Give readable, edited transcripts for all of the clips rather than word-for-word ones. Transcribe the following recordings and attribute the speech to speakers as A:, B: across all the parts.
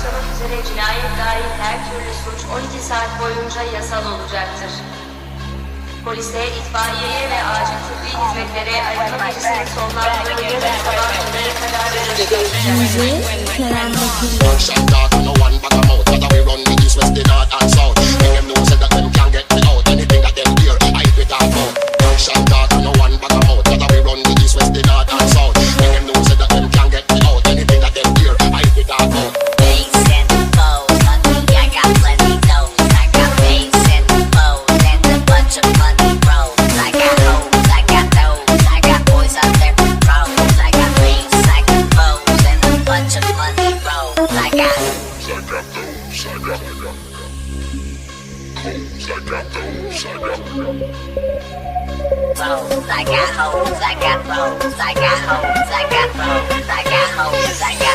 A: başlamak üzere cinayet dahil her türlü suç 12 saat boyunca yasal olacaktır. Polise, itfaiyeye ve acil tıbbi hizmetlere arama verisinin sonlandığı yarın sabah 7'ye kadar verilecektir.
B: Kerem Bakir.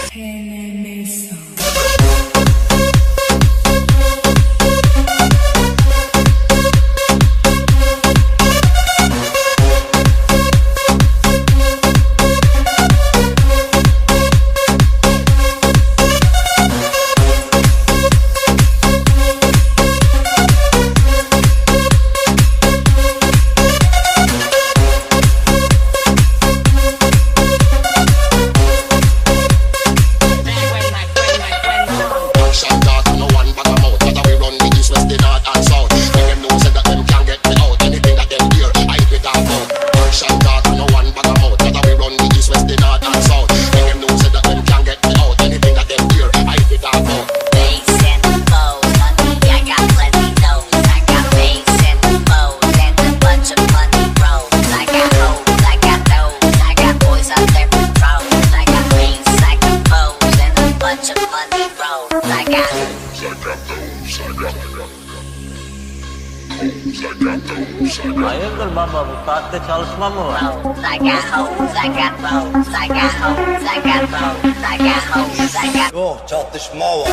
B: HLM Sound.
C: Hayırdır baba, bu saatte çalışma mı var?
D: Yok, çatışma var.